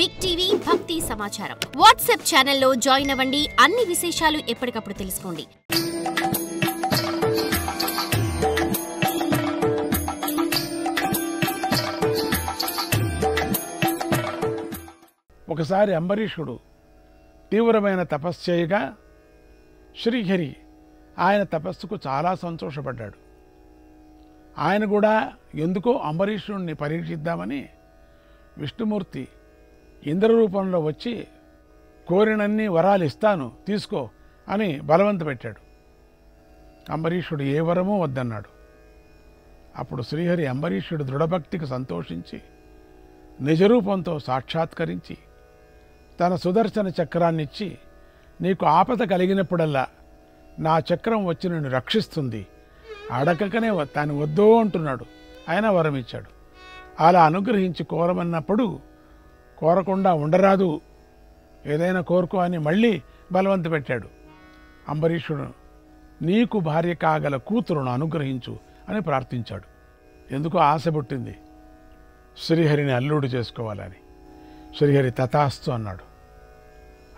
Big TV భక్తి సమాచారం WhatsApp ఛానల్లో జాయిన్ అవ్వండి. అన్ని విశేషాలు ఎప్పటికప్పుడు తెలుసుకోండి. ఒకసారి అంబరీషుడు తీవ్రమైన తపస్సు చేయగా శ్రీహరి ఆయన తపస్సుకు చాలా సంతోషపడ్డాడు. ఆయన కూడా ఎందుకో అంబరీషుడిని పరీక్షిద్దామని విష్ణుమూర్తి ఇంద్రరూపంలో వచ్చి కోరినన్ని వరాలు ఇస్తాను తీసుకో అని బలవంత పెట్టాడు. అంబరీషుడు ఏ వరమూ వద్దన్నాడు. అప్పుడు శ్రీహరి అంబరీషుడు దృఢభక్తికి సంతోషించి నిజరూపంతో సాక్షాత్కరించి తన సుదర్శన చక్రాన్నిచ్చి నీకు ఆపద కలిగినప్పుడల్లా నా చక్రం వచ్చి నిన్ను రక్షిస్తుంది, అడగకనే తాను వద్దో అంటున్నాడు. ఆయన వరం ఇచ్చాడు. అలా అనుగ్రహించి కోరమన్నప్పుడు కోరకుండా ఉండరాదు, ఏదైనా కోరుకో అని మళ్ళీ బలవంత పెట్టాడు. అంబరీషుడు నీకు భార్య కాగల కూతురును అనుగ్రహించు అని ప్రార్థించాడు. ఎందుకో ఆశ పుట్టింది శ్రీహరిని అల్లుడు చేసుకోవాలని. శ్రీహరి తథాస్తు అన్నాడు.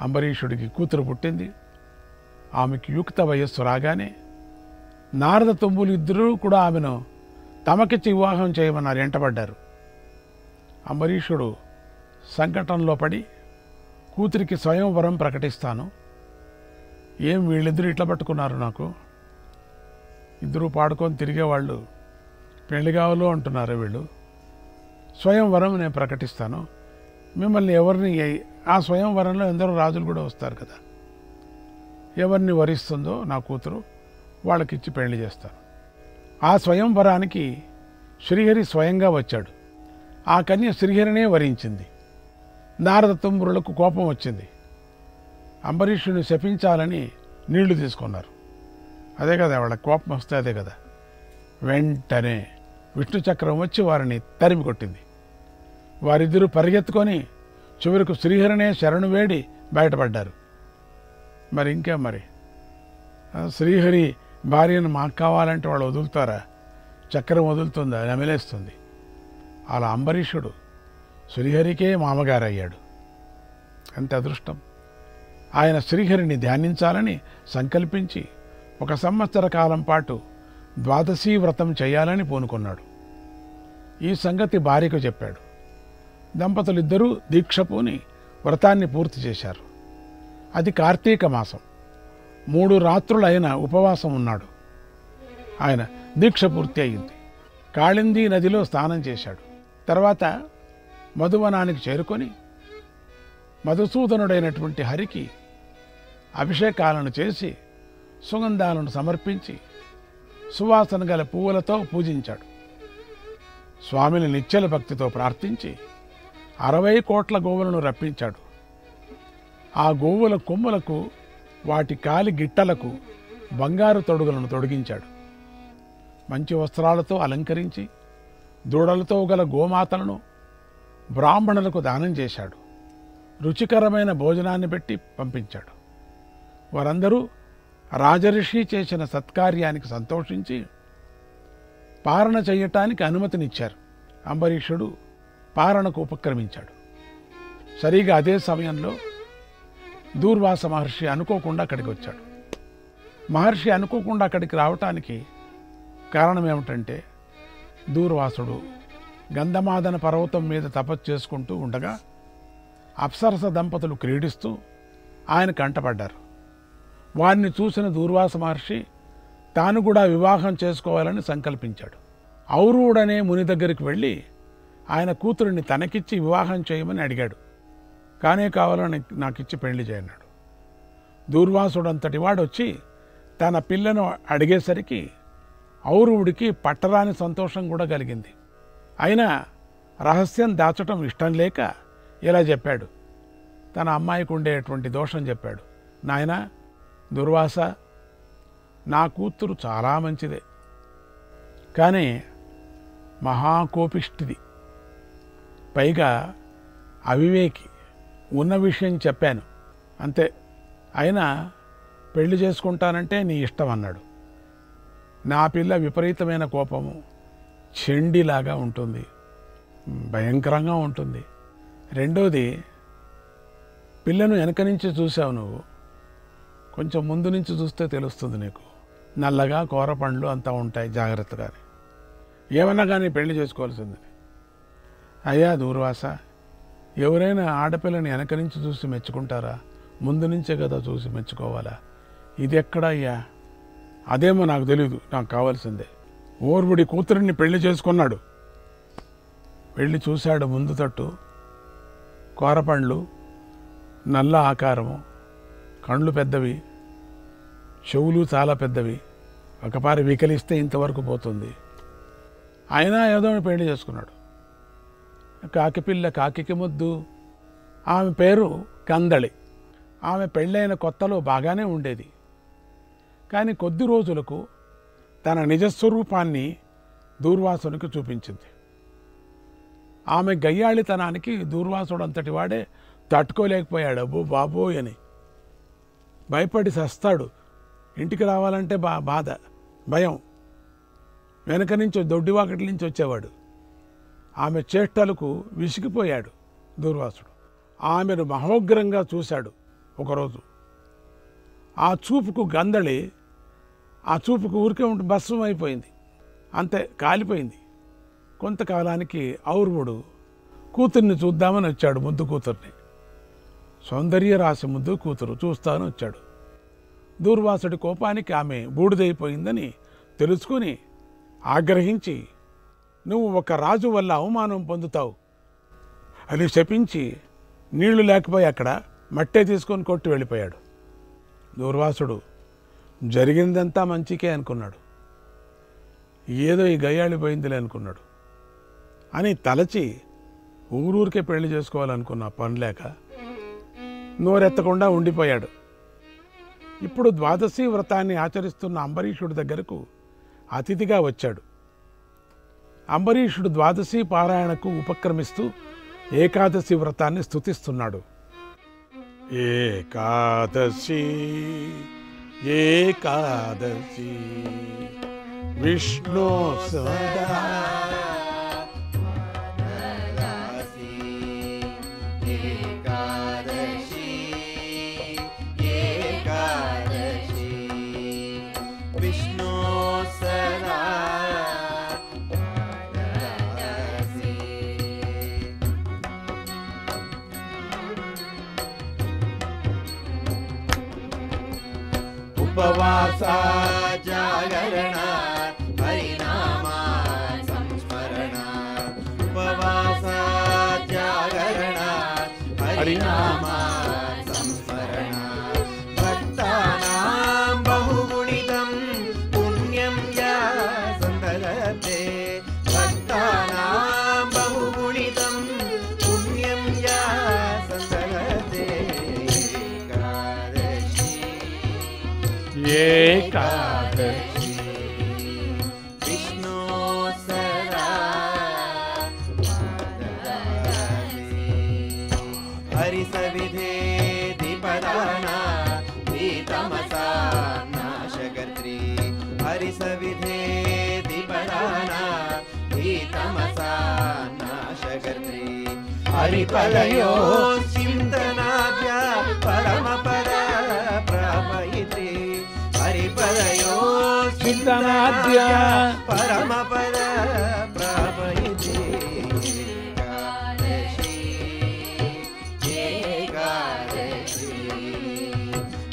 అంబరీషుడికి కూతురు పుట్టింది. ఆమెకి యుక్త వయస్సు రాగానే నారద తుమ్ములు ఇద్దరూ కూడా ఆమెను తమకిచ్చి వివాహం చేయమన్నారు, వెంటబడ్డారు. అంబరీషుడు సంకటంలో పడి కూతురికి స్వయంవరం ప్రకటిస్తాను, ఏం వీళ్ళిద్దరూ ఇట్లా పట్టుకున్నారు, నాకు ఇద్దరూ పాడుకొని తిరిగేవాళ్ళు పెళ్లిగావులో అంటున్నారు, వీళ్ళు స్వయంవరం నేను ప్రకటిస్తాను, మిమ్మల్ని ఎవరిని ఆ స్వయంవరంలో ఎందరో రాజులు కూడా వస్తారు కదా, ఎవరిని వరిస్తుందో నా కూతురు వాళ్ళకిచ్చి పెళ్లి చేస్తాను. ఆ స్వయంవరానికి శ్రీహరి స్వయంగా వచ్చాడు. ఆ కన్య శ్రీహరినే వరించింది. నారద తుమ్మురులకు కోపం వచ్చింది. అంబరీషుని శపించాలని నీళ్లు తీసుకున్నారు. అదే కదా వాళ్ళకి కోపం వస్తే అదే కదా. వెంటనే విష్ణు చక్రం వచ్చి వారిని తరిమి కొట్టింది. వారిద్దరూ పరిగెత్తుకొని చివరకు శ్రీహరినే శరణు వేడి బయటపడ్డారు. మరి ఇంకేం, మరి శ్రీహరి భార్యను మాకు కావాలంటే వాళ్ళు వదులుతారా? చక్రం వదులుతుందా? నమిలేస్తుంది. అలా అంబరీషుడు శ్రీహరికే మామగారు అయ్యాడు. ఎంత అదృష్టం! ఆయన శ్రీహరిని ధ్యానించాలని సంకల్పించి 1 సంవత్సర కాలం పాటు ద్వాదశీ వ్రతం చేయాలని పూనుకున్నాడు. ఈ సంగతి భార్యకు చెప్పాడు. దంపతులిద్దరూ దీక్ష పూని వ్రతాన్ని పూర్తి చేశారు. అది కార్తీక మాసం. 3 రాత్రులు ఆయన ఉపవాసం ఉన్నాడు. ఆయన దీక్ష పూర్తి అయింది. కాళిందీ నదిలో స్నానం చేశాడు. తర్వాత మధువనానికి చేరుకొని మధుసూదనుడైనటువంటి హరికి అభిషేకాలను చేసి సుగంధాలను సమర్పించి సువాసన గల పువ్వులతో పూజించాడు. స్వామిని నిశ్చల భక్తితో ప్రార్థించి 60 కోట్ల గోవులను రప్పించాడు. ఆ గోవుల కొమ్ములకు వాటి కాలి గిట్టలకు బంగారు తొడుగులను తొడిగించాడు. మంచి వస్త్రాలతో అలంకరించి దూడలతో గల గోమాతలను బ్రాహ్మణులకు దానం చేశాడు. రుచికరమైన భోజనాన్ని పెట్టి పంపించాడు. వారందరూ రాజర్షి చేసిన సత్కార్యానికి సంతోషించి పారణ చేయటానికి అనుమతినిచ్చారు. అంబరీషుడు పారణకు ఉపక్రమించాడు. సరిగా అదే సమయంలో దూర్వాస మహర్షి అనుకోకుండా అక్కడికి వచ్చాడు. మహర్షి అనుకోకుండా అక్కడికి రావటానికి కారణం ఏమిటంటే, దూర్వాసుడు గంధమాదన పర్వతం మీద తపస్సు చేసుకుంటూ ఉండగా అప్సరస దంపతులు క్రీడిస్తూ ఆయన కంటపడ్డారు. వారిని చూసిన దూర్వాస మహర్షి తాను కూడా వివాహం చేసుకోవాలని సంకల్పించాడు. ఔరుడనే ముని దగ్గరికి వెళ్ళి ఆయన కూతురిని తనకిచ్చి వివాహం చేయమని అడిగాడు. కానే కావాలని నాకిచ్చి పెళ్లి చేయన్నాడు. దూర్వాసుడంతటి వాడు వచ్చి తన పిల్లను అడిగేసరికి ఔరువుడికి పట్టరాని సంతోషం కూడా కలిగింది. అయినా రహస్యం దాచటం ఇష్టం లేక ఇలా చెప్పాడు. తన అమ్మాయికి ఉండేటువంటి దోషం చెప్పాడు. నాయనా దుర్వాస, నా కూతురు చాలా మంచిదే, కానీ మహాకోపిష్టిది, పైగా అవివేకి. ఉన్న విషయం చెప్పాను అంతే, అయినా పెళ్లి చేసుకుంటానంటే నీ ఇష్టం అన్నాడు. నా పిల్ల విపరీతమైన కోపము, చెండిలాగా ఉంటుంది, భయంకరంగా ఉంటుంది. రెండోది పిల్లను వెనక నుంచి చూసావు నువ్వు, కొంచెం ముందు నుంచి చూస్తే తెలుస్తుంది నీకు. నల్లగా కూర పండ్లు అంతా ఉంటాయి, జాగ్రత్తగానే. ఏమన్నా కానీ పెళ్లి చేసుకోవాల్సింది. అయ్యా దూర్వాస, ఎవరైనా ఆడపిల్లని వెనక నుంచి చూసి మెచ్చుకుంటారా? ముందు నుంచే కదా చూసి మెచ్చుకోవాలా? ఇది ఎక్కడా అయ్యా? అదేమో నాకు తెలీదు, నాకు కావాల్సిందే. ఓర్వుడి కూతురిని పెళ్లి చేసుకున్నాడు. పెళ్లి చూశాడు, ముందు తట్టు, కూరపండ్లు, నల్ల ఆకారము, కళ్ళు పెద్దవి, చెవులు చాలా పెద్దవి, ఒకపారి వికలిస్తే ఇంతవరకు పోతుంది. అయినా ఏదో పెళ్లి చేసుకున్నాడు. కాకిపిల్ల కాకికి ముద్దు. ఆమె పేరు కందళి. ఆమె పెళ్ళైన కొత్తలో బాగానే ఉండేది. కానీ కొద్ది రోజులకు తన నిజస్వరూపాన్ని దూర్వాసునికి చూపించింది. ఆమె గయ్యాళితనానికి దూర్వాసుడు అంతటి వాడే తట్టుకోలేకపోయాడు. అబ్బో బాబోయ్ అని భయపడి సస్తాడు. ఇంటికి రావాలంటే బాధ, భయం. వెనక నుంచి దొడ్డివాకటి నుంచి వచ్చేవాడు. ఆమె చేష్టలకు విసిగిపోయాడు దూర్వాసుడు. ఆమెను మహోగ్రంగా చూశాడు ఒకరోజు. ఆ చూపుకు గందళి, ఆ చూపుకు ఊరికే ఉంటే భస్మం అయిపోయింది, అంతే కాలిపోయింది. కొంతకాలానికి ఔర్వుడు కూతుర్ని చూద్దామని వచ్చాడు, ముద్దు కూతుర్ని. సౌందర్య రాశి ముద్దు కూతురు చూస్తాను వచ్చాడు. దూర్వాసుడి కోపానికి ఆమె బూడిదైపోయిందని తెలుసుకుని ఆగ్రహించి, నువ్వు ఒక రాజు వల్ల అవమానం పొందుతావు అని శపించి నీళ్లు లేకపోయి అక్కడ మట్టే తీసుకొని కొట్టి వెళ్ళిపోయాడు. దూర్వాసుడు జరిగిందంతా మంచికే అనుకున్నాడు. ఏదో ఈ గయ్యాళిపోయిందిలే అనుకున్నాడు అని తలచి ఊరూరికే పెళ్లి చేసుకోవాలనుకున్న పని లేక నోరెత్తకుండా ఉండిపోయాడు. ఇప్పుడు ద్వాదశి వ్రతాన్ని ఆచరిస్తున్న అంబరీషుడి దగ్గరకు అతిథిగా వచ్చాడు. అంబరీషుడు ద్వాదశి పారాయణకు ఉపక్రమిస్తూ ఏకాదశి వ్రతాన్ని స్తుతిస్తున్నాడు. ఏకాదశి ఏకాదశి విష్ణు సదా ఉపవాస జాగరణ హరినామ సంస్మరణ. ఉపవాస జాగరణ హరినామ సంస్మరణ. భక్తానాం బహుగుణితం పుణ్యం యా సందరతే. భక్తానాం బహుగుణితం పుణ్యం యా సందరతే. ఏకాదశి విష్ణు సదా హరి సవిధేది పదానా తమసా నాశకర్త్రి. హరి సవిధేది పదానా తమసా నాశకర్త్రి. హరిపదయో చింతనాభ్య పరమపద ప్రాపయిత్రి. హరిపదయో చింతనాద్య పరమపద ప్రాపయిత్రి. ఏకాదశి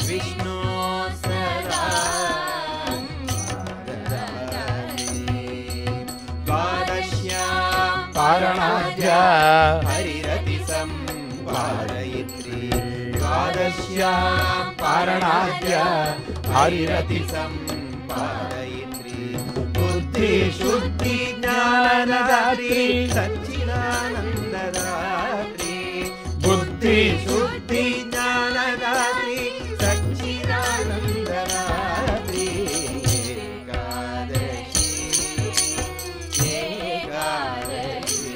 విష్ణు సదా ద్వాదశ్యాం పారణాద్య హరిరతి సంపాదయిత్రి. ద్వాదశ్యాం పారణాద్య హరిరతి సంపాదయిత్రి. బుద్ధి శుద్ధి జ్ఞానదాత్రి సచ్చిదానందదాత్రి. బుద్ధి శుద్ధి జ్ఞానదాత్రి సచ్చిదానందదాత్రి. ఏకాదశి ఏకాదశి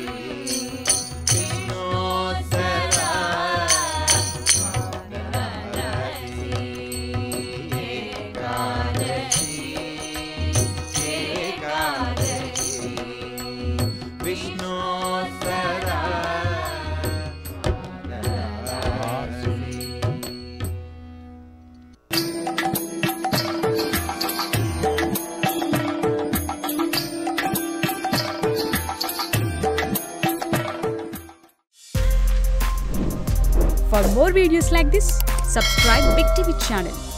విష్ణు సదా విష్ణు సదా For more videos like this, subscribe Big TV channel.